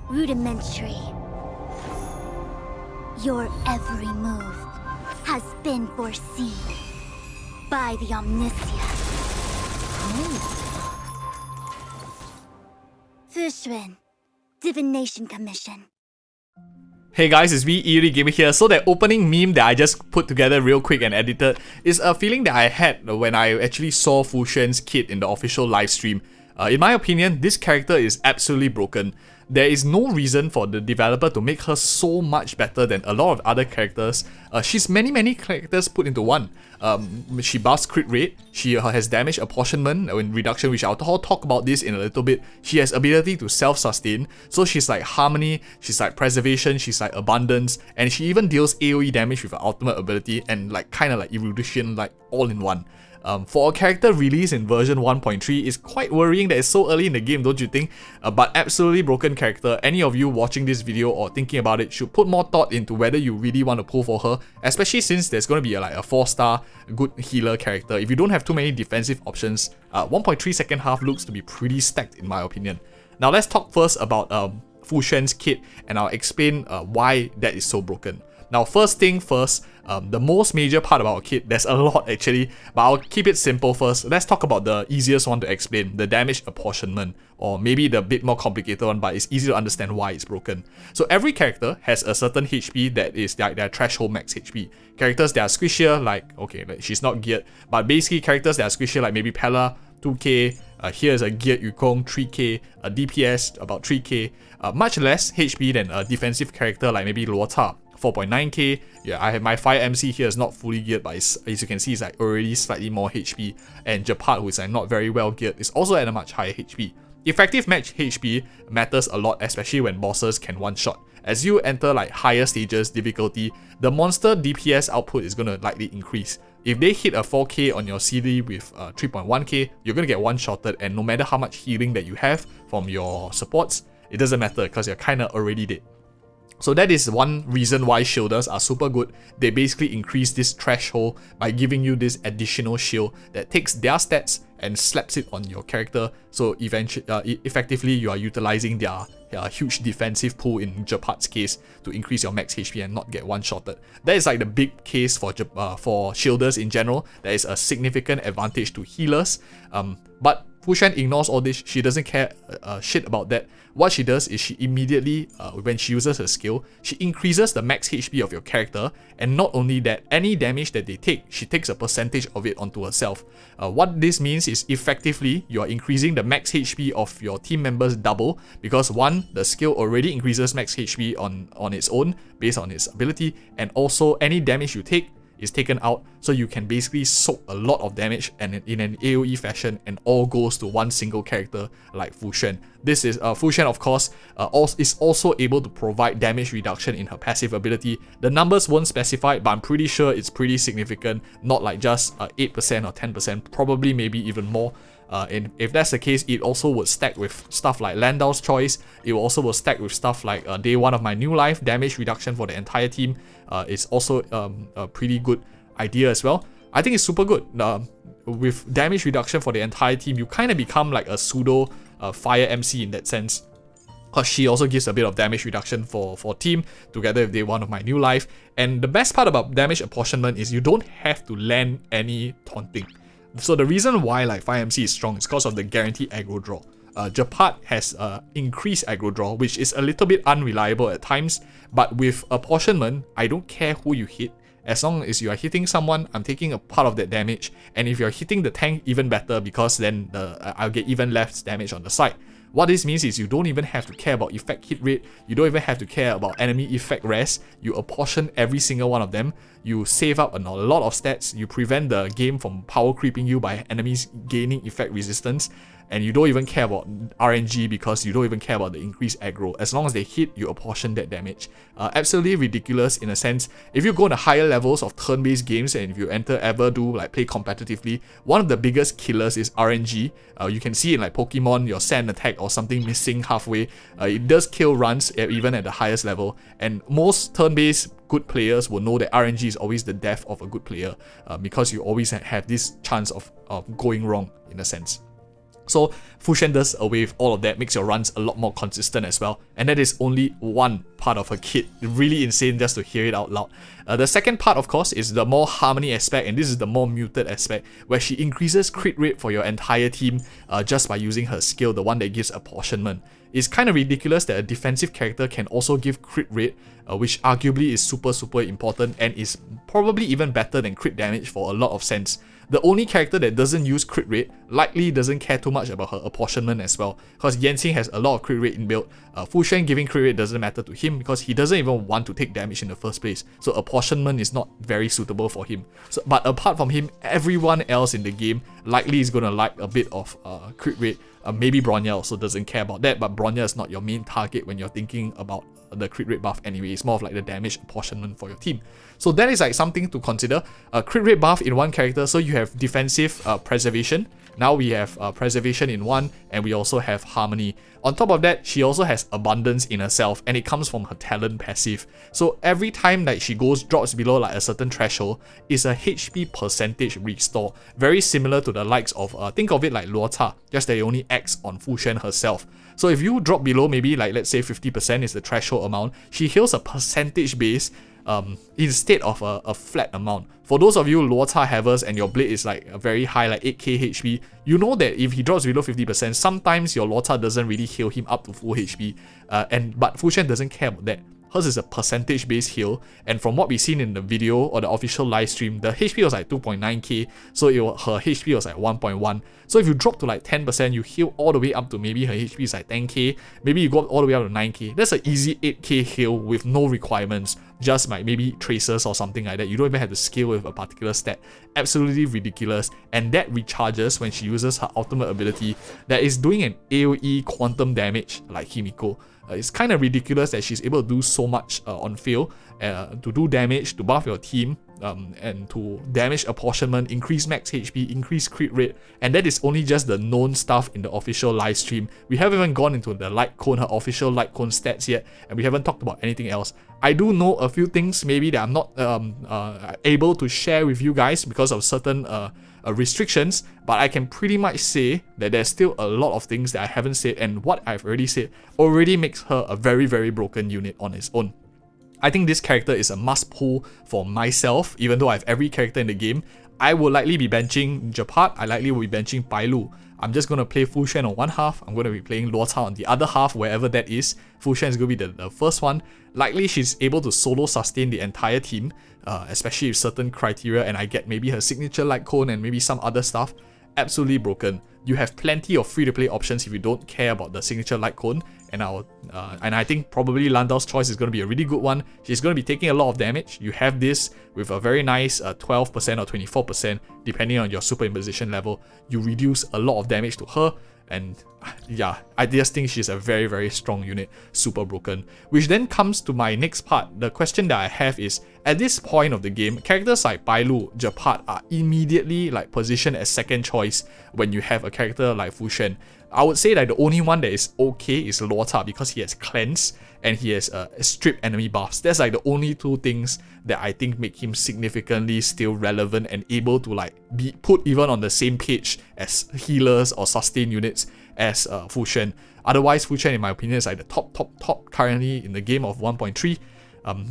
rudimentary. Your every move has been foreseen by the Omniscient. Fuxuan, Divination Commission. Hey guys, it's me, EODGamer here. So that opening meme that I just put together real quick and edited is a feeling that I had when I actually saw Fuxuan's kit in the official live stream. In my opinion, this character is absolutely broken. There is no reason for the developer to make her so much better than a lot of other characters. She's many characters put into one. She buffs crit rate, she has damage apportionment and reduction, which I'll talk about this in a little bit. She has ability to self-sustain, so she's like harmony, she's like preservation, she's like abundance, and she even deals AoE damage with her ultimate ability and like kinda like erudition, like all in one. For a character released in version 1.3, it's quite worrying that it's so early in the game, don't you think? But absolutely broken character. Any of you watching this video or thinking about it should put more thought into whether you really want to pull for her, especially since there's going to be like a 4-star good healer character. If you don't have too many defensive options, 1.3 second half looks to be pretty stacked in my opinion. Now let's talk first about Fuxuan's kit, and I'll explain why that is so broken. Now first thing first, the most major part about a kit, there's a lot actually, but I'll keep it simple first. Let's talk about the easiest one to explain, the damage apportionment, or maybe the bit more complicated one, but it's easy to understand why it's broken. So every character has a certain HP that is their threshold max HP. Characters that are squishier, like she's not geared, but basically characters that are squishier like maybe Pella, 2k, here's a geared Yukong, 3k, a DPS about 3k, much less HP than a defensive character like maybe Luota, 4.9k. Yeah, I have my Fire MC here is not fully geared, but as you can see, it's like already slightly more HP. And Jett, who is like not very well geared, is also at a much higher HP. Effective match HP matters a lot, especially when bosses can one-shot. As you enter like higher stages difficulty, the monster DPS output is gonna likely increase. If they hit a 4k on your CD with 3.1k, you're gonna get one-shotted, and no matter how much healing that you have from your supports, it doesn't matter because you're kinda already dead. So that is one reason why shielders are super good. They basically increase this threshold by giving you this additional shield that takes their stats and slaps it on your character. So eventually, effectively, you are utilizing their huge defensive pool in Jett's case to increase your max HP and not get one-shotted. That is like the big case for shielders in general. There is a significant advantage to healers. But Fuxuan ignores all this. She doesn't care shit about that. What she does is she immediately, when she uses her skill, she increases the max HP of your character, and not only that, any damage that they take, she takes a percentage of it onto herself. What this means is effectively, you are increasing the max HP of your team members double, because one, the skill already increases max HP on its own, based on its ability, and also any damage you take is taken out, so you can basically soak a lot of damage and in an AoE fashion, and all goes to one single character like Fuxuan. This is Fuxuan, of course, is also able to provide damage reduction in her passive ability. The numbers weren't specified, but I'm pretty sure it's pretty significant, not like just 8% or 10%, probably maybe even more. And if that's the case, it also would stack with stuff like Landau's Choice. It also will stack with stuff like Day 1 of My New Life, damage reduction for the entire team. It's also a pretty good idea as well. I think it's super good. With damage reduction for the entire team, you kind of become like a pseudo Fire MC in that sense. Because she also gives a bit of damage reduction for team, together with Day 1 of My New Life. And the best part about damage apportionment is you don't have to land any taunting. So the reason why like Fire MC is strong is because of the guaranteed aggro draw. Jett has increased aggro draw, which is a little bit unreliable at times, but with apportionment, I don't care who you hit. As long as you are hitting someone, I'm taking a part of that damage, and if you're hitting the tank, even better, because then I'll get even less damage on the side. What this means is you don't even have to care about effect hit rate, you don't even have to care about enemy effect rest, you apportion every single one of them, you save up a lot of stats, you prevent the game from power creeping you by enemies gaining effect resistance, and you don't even care about RNG because you don't even care about the increased aggro. As long as they hit, you apportion that damage. Absolutely ridiculous in a sense. If you go to higher levels of turn-based games and if you ever play competitively, one of the biggest killers is RNG. You can see in like Pokemon, your sand attack or something missing halfway. It does kill runs even at the highest level, and most turn-based good players will know that RNG is always the death of a good player because you always have this chance of going wrong in a sense. So Fuxuan does away with all of that, makes your runs a lot more consistent as well. And that is only one part of her kit. Really insane just to hear it out loud. The second part, of course, is the more harmony aspect, and this is the more muted aspect, where she increases crit rate for your entire team just by using her skill, the one that gives apportionment. It's kind of ridiculous that a defensive character can also give crit rate, which arguably is super important and is probably even better than crit damage for a lot of sense. The only character that doesn't use crit rate likely doesn't care too much about her apportionment as well, because Yanxing has a lot of crit rate inbuilt. Fuxuan giving crit rate doesn't matter to him because he doesn't even want to take damage in the first place, so apportionment is not very suitable for him. But apart from him, everyone else in the game likely is going to like a bit of crit rate. Maybe Bronya also doesn't care about that, but Bronya is not your main target when you're thinking about the crit rate buff anyway. It's more of like the damage apportionment for your team. So that is like something to consider. Crit rate buff in one character, so you have defensive preservation. Now we have preservation in one, and we also have harmony. On top of that, she also has abundance in herself, and it comes from her talent passive. So every time that she drops below like a certain threshold, is a HP percentage restore. Very similar to the likes of, think of it like Luota, just that it only acts on Fuxuan herself. So if you drop below maybe like let's say 50% is the threshold amount, she heals a percentage base instead of a flat amount. For those of you Luota havers and your blade is like a very high, like 8k HP, you know that if he drops below 50%, sometimes your Luota doesn't really heal him up to full HP, but Fuxuan doesn't care about that. Hers is a percentage based heal, and from what we've seen in the video or the official live stream, the HP was like 2.9k, so her HP was like 1.1. So if you drop to like 10%, you heal all the way up to maybe her HP is like 10k, maybe you go all the way up to 9k. That's an easy 8k heal with no requirements, just like maybe tracers or something like that. You don't even have to scale with a particular stat. Absolutely ridiculous, and that recharges when she uses her ultimate ability that is doing an AoE quantum damage like Himiko. It's kind of ridiculous that she's able to do so much on field, to do damage, to buff your team, and to damage apportionment, increase max HP, increase crit rate, and that is only just the known stuff in the official live stream. We haven't even gone into the light cone, her official light cone stats yet, and we haven't talked about anything else. I do know a few things maybe that I'm not able to share with you guys because of certain restrictions, but I can pretty much say that there's still a lot of things that I haven't said, and what I've already said already makes her a very broken unit on its own. I think this character is a must pull for myself, even though I have every character in the game. I will likely be benching Japat, I likely will be benching Bailu. I'm just going to play Fuxuan on one half, I'm going to be playing Luota on the other half, wherever that is. Fuxuan is going to be the first one. Likely she's able to solo sustain the entire team, especially with certain criteria, and I get maybe her signature light cone and maybe some other stuff. Absolutely broken. You have plenty of free-to-play options if you don't care about the signature light cone, and I think probably Landau's choice is going to be a really good one. She's going to be taking a lot of damage. You have this with a very nice 12% or 24%, depending on your superimposition level. You reduce a lot of damage to her, and yeah, I just think she's a very strong unit, super broken. Which then comes to my next part. The question that I have is, at this point of the game, characters like Bailu, Japat are immediately like positioned as second choice when you have a character like Fuxuan. I would say that the only one that is okay is Luota because he has cleanse and he has strip enemy buffs. That's like the only two things that I think make him significantly still relevant and able to like be put even on the same page as healers or sustain units as Fuxuan. Otherwise, Fuxuan in my opinion is like the top currently in the game of 1.3.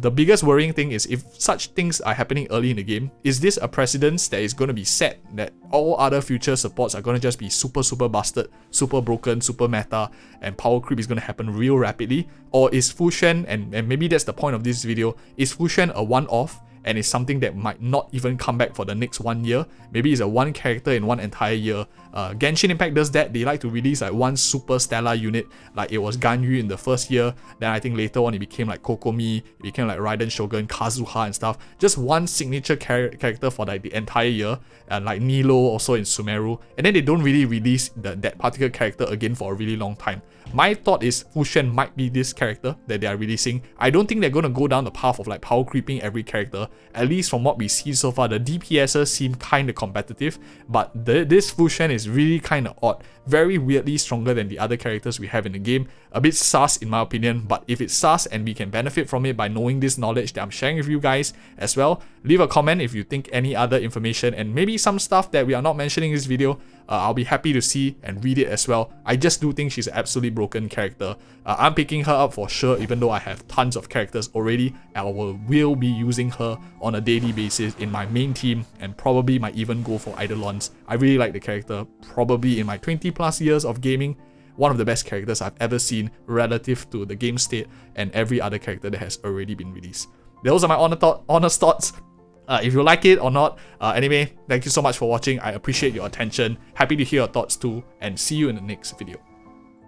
The biggest worrying thing is if such things are happening early in the game, is this a precedence that is going to be set that all other future supports are going to just be super busted, super broken, super meta, and power creep is going to happen real rapidly? Or is Fuxuan, and maybe that's the point of this video, is Fuxuan a one-off and it's something that might not even come back for the next 1 year? Maybe it's a one character in one entire year. Genshin Impact does that. They like to release like one super stellar unit, like it was Ganyu in the first year, then I think later on it became like Kokomi, it became like Raiden Shogun, Kazuha and stuff. Just one signature character for like the entire year, and like Nilo also in Sumeru, and then they don't really release that particular character again for a really long time. My thought is Fuxuan might be this character that they are releasing. I don't think they're going to go down the path of like power creeping every character. At least from what we see so far, the DPSs seem kind of competitive, but this Fuxuan is really kind of odd. Very weirdly stronger than the other characters we have in the game. A bit sus in my opinion, but if it's sus and we can benefit from it by knowing this knowledge that I'm sharing with you guys as well, leave a comment if you think any other information and maybe some stuff that we are not mentioning in this video I'll be happy to see and read it as well. I just do think she's an absolutely broken character. I'm picking her up for sure, even though I have tons of characters already. I will be using her on a daily basis in my main team, and probably might even go for Eidolons. I really like the character. Probably in my 20+ years of gaming, one of the best characters I've ever seen relative to the game state and every other character that has already been released. Those are my honest thoughts. If you like it or not. Anyway, thank you so much for watching. I appreciate your attention. Happy to hear your thoughts too, and see you in the next video.